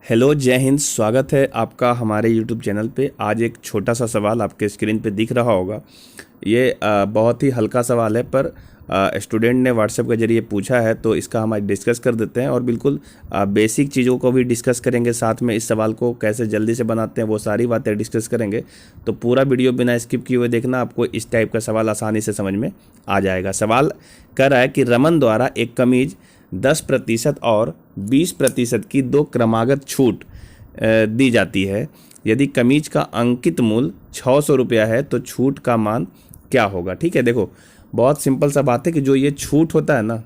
Hello, जय हिंद। स्वागत है आपका हमारे यूट्यूब चैनल पे। आज एक छोटा सा सवाल आपके स्क्रीन पे दिख रहा होगा। ये बहुत ही हल्का सवाल है, पर स्टूडेंट ने व्हाट्सएप के ज़रिए पूछा है, तो इसका हम आज डिस्कस कर देते हैं और बिल्कुल बेसिक चीज़ों को भी डिस्कस करेंगे। साथ में इस सवाल को कैसे जल्दी से बनाते हैं वो सारी बातें डिस्कस करेंगे। तो पूरा वीडियो बिना स्किप किए हुए देखना, आपको इस टाइप का सवाल आसानी से समझ में आ जाएगा। सवाल कर रहा है कि रमन द्वारा एक कमीज 10% और 20% की दो क्रमागत छूट दी जाती है। यदि कमीज का अंकित मूल्य 600 रुपया है तो छूट का मान क्या होगा। ठीक है, देखो बहुत सिंपल सा बात है कि जो ये छूट होता है ना,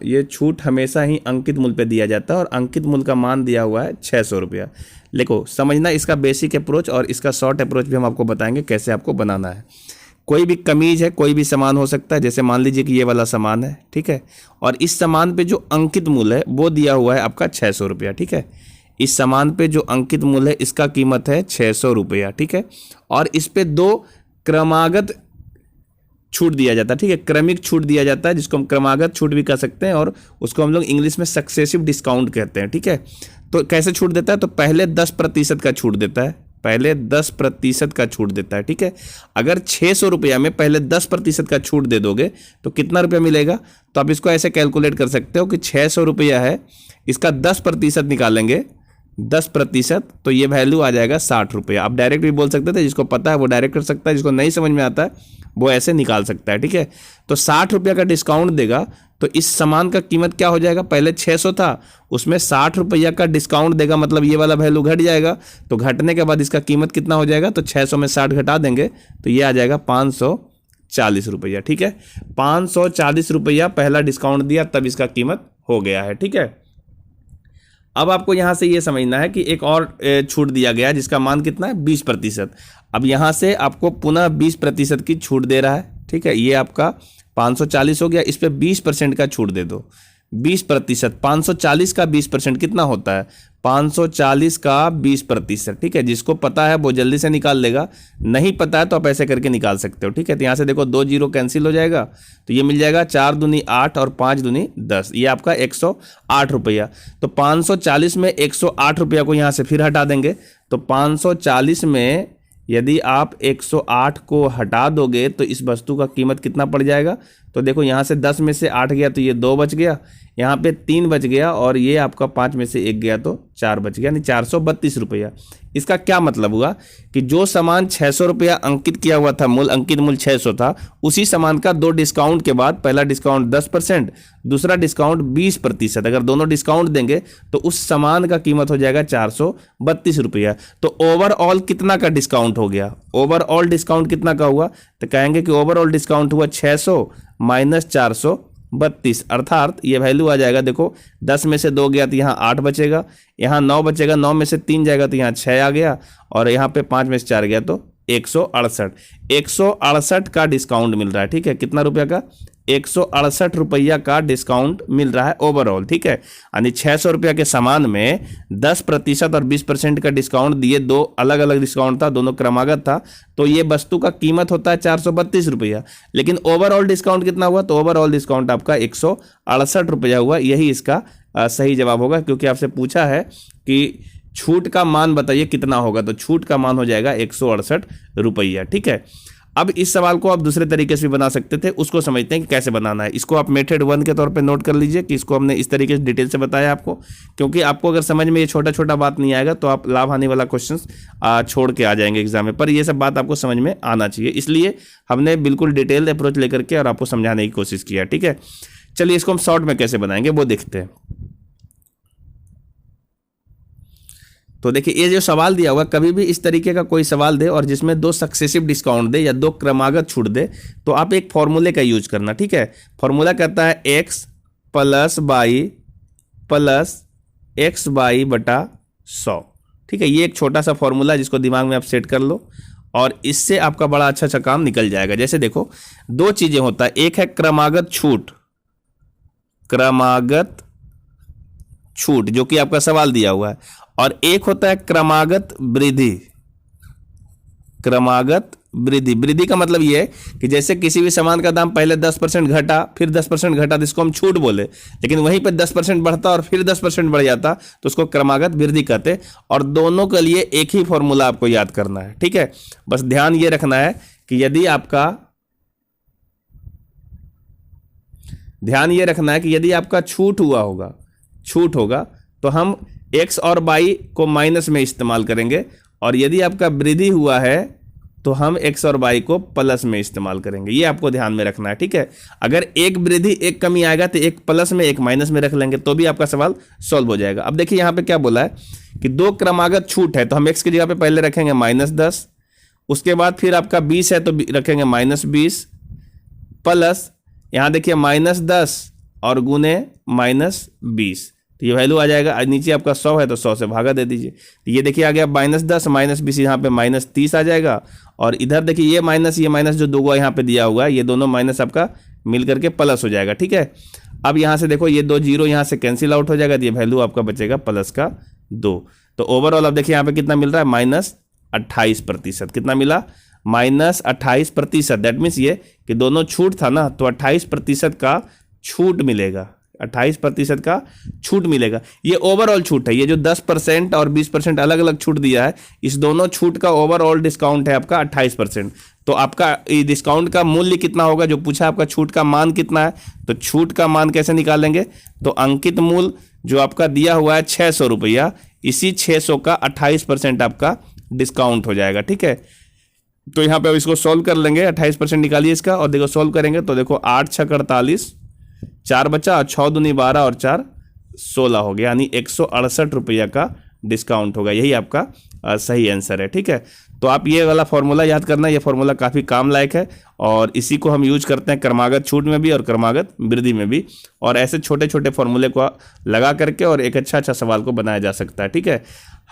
ये छूट हमेशा ही अंकित मूल्य पे दिया जाता है और अंकित मूल्य का मान दिया हुआ है 600 रुपया। देखो समझना इसका बेसिक अप्रोच और इसका शॉर्ट अप्रोच भी हम आपको बताएंगे कैसे आपको बनाना है। कोई भी कमीज है, कोई भी सामान हो सकता है। जैसे मान लीजिए कि ये वाला सामान है, ठीक है, और इस सामान पे जो अंकित मूल्य है वो दिया हुआ है आपका 600 रुपया। ठीक है, इस सामान पे जो अंकित मूल्य है इसका कीमत है 600 रुपया। ठीक है, और इस पे दो क्रमागत छूट दिया जाता है। ठीक है, क्रमिक छूट दिया जाता है, जिसको हम क्रमागत छूट भी कह सकते हैं और उसको हम लोग इंग्लिश में सक्सेसिव डिस्काउंट कहते हैं। ठीक है, तो कैसे छूट देता है, तो पहले 10% का छूट देता है, पहले 10% का छूट देता है। ठीक है, अगर 600 रुपया में पहले 10% का छूट दे दोगे तो कितना रुपया मिलेगा। तो आप इसको ऐसे कैलकुलेट कर सकते हो कि 600 रुपया है, इसका 10% निकालेंगे, 10%, तो ये वैल्यू आ जाएगा 60 रुपया। आप डायरेक्ट भी बोल सकते थे, जिसको पता है वो डायरेक्ट कर सकता है, जिसको नहीं समझ में आता है वो ऐसे निकाल सकता है। ठीक है, तो 60 रुपया का डिस्काउंट देगा तो इस सामान का कीमत क्या हो जाएगा, पहले 600 था उसमें 60 रुपया का डिस्काउंट देगा, मतलब ये वाला वैल्यू घट जाएगा। तो घटने के बाद इसका कीमत कितना हो जाएगा, तो 600 में 60 घटा देंगे तो ये आ जाएगा 540 रुपया। ठीक है, 540 रुपया पहला डिस्काउंट दिया तब इसका कीमत हो गया है। ठीक है, अब आपको यहां से ये समझना है कि एक और छूट दिया गया है जिसका मान कितना है, 20%। अब यहां से आपको पुनः 20% की छूट दे रहा है। ठीक है, ये आपका 540 हो गया, इस पे 20% का छूट दे दो। 20%, 540 का 20% कितना होता है, 540 का 20%। ठीक है, जिसको पता है वो जल्दी से निकाल लेगा, नहीं पता है तो आप ऐसे करके निकाल सकते हो। ठीक है, तो यहाँ से देखो 2 जीरो कैंसिल हो जाएगा तो ये मिल जाएगा 4 दूनी 8 और 5 दूनी 10, ये आपका 108 रुपया। तो 540 में 108 रुपया को यहाँ से फिर हटा देंगे, तो 540 में यदि आप 108 को हटा दोगे तो इस वस्तु का कीमत कितना पड़ जाएगा। तो देखो यहाँ से 10 में से 8 गया तो ये 2 बच गया, यहाँ पे 3 बच गया और ये आपका 5 में से 1 गया तो 4 बच गया, यानी 432 रुपया। इसका क्या मतलब हुआ कि जो सामान 600 रुपया अंकित किया हुआ था, मूल अंकित मूल्य 600 था, उसी सामान का दो डिस्काउंट के बाद, पहला डिस्काउंट 10%, दूसरा डिस्काउंट 20%, अगर दोनों डिस्काउंट देंगे तो उस सामान का कीमत हो जाएगा 432 रुपया। तो ओवरऑल कितना का डिस्काउंट हो गया, ओवरऑल डिस्काउंट कितना का हुआ, तो कहेंगे कि ओवरऑल डिस्काउंट हुआ 600 माइनस 432, अर्थात ये वैल्यू आ जाएगा। देखो 10 में से 2 गया तो यहाँ 8 बचेगा, यहाँ 9 बचेगा, 9 में से 3 जाएगा तो यहाँ 6 आ गया और यहाँ पे 5 में से 4 गया तो 168 का डिस्काउंट मिल रहा है। ठीक है, कितना रुपया का, 168 रुपया का डिस्काउंट मिल रहा है ओवरऑल। ठीक है, यानी 600 रुपया के सामान में 10% और 20% का डिस्काउंट दिए, दो अलग अलग डिस्काउंट था, दोनों क्रमागत था, तो ये वस्तु का कीमत होता है 432 रुपया। लेकिन ओवरऑल डिस्काउंट कितना हुआ, तो ओवरऑल डिस्काउंट आपका 168 रुपया हुआ। यही इसका सही जवाब होगा, क्योंकि आपसे पूछा है कि छूट का मान बताइए कितना होगा, तो छूट का मान हो जाएगा 168 रुपया। ठीक है, अब इस सवाल को आप दूसरे तरीके से भी बना सकते थे, उसको समझते हैं कि कैसे बनाना है। इसको आप मेथड 1 के तौर पे नोट कर लीजिए कि इसको हमने इस तरीके से डिटेल से बताया आपको, क्योंकि आपको अगर समझ में ये छोटा छोटा बात नहीं आएगा तो आप लाभ हानि वाला क्वेश्चन छोड़ के आ जाएंगे एग्जाम में। पर ये सब बात आपको समझ में आना चाहिए, इसलिए हमने बिल्कुल डिटेल्ड अप्रोच लेकर के और आपको समझाने की कोशिश किया। ठीक है, चलिए इसको हम शॉर्ट में कैसे बनाएंगे वो देखते हैं। तो देखिए ये जो सवाल दिया हुआ, कभी भी इस तरीके का कोई सवाल दे और जिसमें दो सक्सेसिव डिस्काउंट दे या दो क्रमागत छूट दे, तो आप एक फॉर्मूले का यूज करना। ठीक है, फॉर्मूला कहता है x प्लस बाई बटा 100। ठीक है, ये एक छोटा सा फॉर्मूला जिसको दिमाग में आप सेट कर लो और इससे आपका बड़ा अच्छा काम निकल जाएगा। जैसे देखो दो चीजें होता है, एक है क्रमागत छूट जो कि आपका सवाल दिया हुआ है, और एक होता है क्रमागत वृद्धि। वृद्धि का मतलब ये है कि जैसे किसी भी सामान का दाम पहले 10% घटा, फिर 10% घटा, तो इसको हम छूट बोले, लेकिन वहीं पर 10% बढ़ता और फिर 10% बढ़ जाता तो उसको क्रमागत वृद्धि कहते। और दोनों के लिए एक ही फॉर्मूला आपको याद करना है, ठीक है। बस ध्यान ये रखना है कि यदि आपका छूट होगा तो हम x और y को माइनस में इस्तेमाल करेंगे, और यदि आपका वृद्धि हुआ है तो हम x और y को प्लस में इस्तेमाल करेंगे। ये आपको ध्यान में रखना है, ठीक है। अगर एक वृद्धि एक कमी आएगा तो एक प्लस में एक माइनस में रख लेंगे तो भी आपका सवाल सॉल्व हो जाएगा। अब देखिए यहाँ पे क्या बोला है कि 2 क्रमागत छूट है, तो हम x की जगह पे पहले रखेंगे -10, उसके बाद फिर आपका 20 है तो रखेंगे -20, प्लस यहाँ देखिए -10 और गुने -20, तो ये वैल्यू आ जाएगा। नीचे आपका 100 है तो 100 से भागा दे दीजिए, तो ये देखिए आ गया -10 -20, यहाँ पे -30 आ जाएगा। और इधर देखिए ये माइनस जो 2 यहाँ पे दिया हुआ है, ये दोनों माइनस आपका मिल करके प्लस हो जाएगा, ठीक है। अब यहाँ से देखो ये 2 जीरो यहाँ से कैंसिल आउट हो जाएगा, तो ये वैल्यू आपका बचेगा +2। तो ओवरऑल अब देखिए यहाँ पे कितना मिल रहा है, -28%। कितना मिला, -28%। दैट मीन्स ये कि दोनों छूट था ना, तो 28% का छूट मिलेगा, 28% का छूट मिलेगा। ये ओवरऑल छूट है, ये जो 10% और 20% अलग अलग छूट दिया है, इस दोनों छूट का ओवरऑल डिस्काउंट है आपका 28%। तो आपका डिस्काउंट का मूल्य कितना होगा, जो पूछा आपका छूट का मान कितना है, तो छूट का मान कैसे निकालेंगे, तो अंकित मूल्य जो आपका दिया हुआ है 600 रुपया, इसी 600 का 28% आपका डिस्काउंट हो जाएगा, ठीक है। तो यहाँ पे अब इसको सोल्व कर लेंगे, 28% निकालिए इसका, और देखो सोल्व करेंगे तो देखो 8 6 48, 4 बचा, और 6 दूनी 12 और 4 16 हो गया, यानी 168 रुपया का डिस्काउंट होगा। यही आपका सही आंसर है, ठीक है। तो आप ये वाला फॉर्मूला याद करना, ये फॉर्मूला काफ़ी काम लायक है, और इसी को हम यूज करते हैं क्रमागत छूट में भी और क्रमागत वृद्धि में भी। और ऐसे छोटे छोटे फॉर्मूले को लगा करके और एक अच्छा सवाल को बनाया जा सकता है, ठीक है।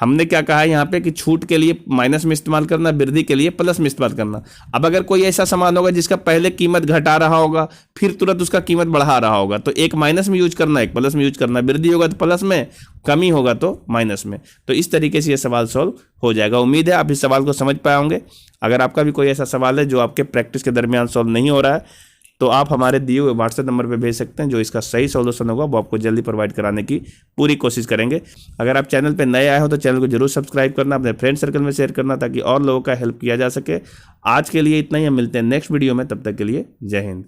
हमने क्या कहा है यहाँ पे कि छूट के लिए माइनस में इस्तेमाल करना, वृद्धि के लिए प्लस में इस्तेमाल करना। अब अगर कोई ऐसा सामान होगा जिसका पहले कीमत घटा रहा होगा, फिर तुरंत उसका कीमत बढ़ा रहा होगा, तो एक माइनस में यूज करना, एक प्लस में यूज करना। वृद्धि होगा तो प्लस में, कमी होगा तो माइनस में। तो इस तरीके से ये सवाल सॉल्व हो जाएगा। उम्मीद है आप इस सवाल को समझ पाए होंगे। अगर आपका भी कोई ऐसा सवाल है जो आपके प्रैक्टिस के दरमियान सॉल्व नहीं हो रहा है, तो आप हमारे दिए हुए व्हाट्सएप नंबर पे भेज सकते हैं, जो इसका सही सॉल्यूशन होगा वो आपको जल्दी प्रोवाइड कराने की पूरी कोशिश करेंगे। अगर आप चैनल पे नए आए हो तो चैनल को जरूर सब्सक्राइब करना, अपने फ्रेंड सर्कल में शेयर करना, ताकि और लोगों का हेल्प किया जा सके। आज के लिए इतना ही, हम मिलते हैं नेक्स्ट वीडियो में, तब तक के लिए जय हिंद।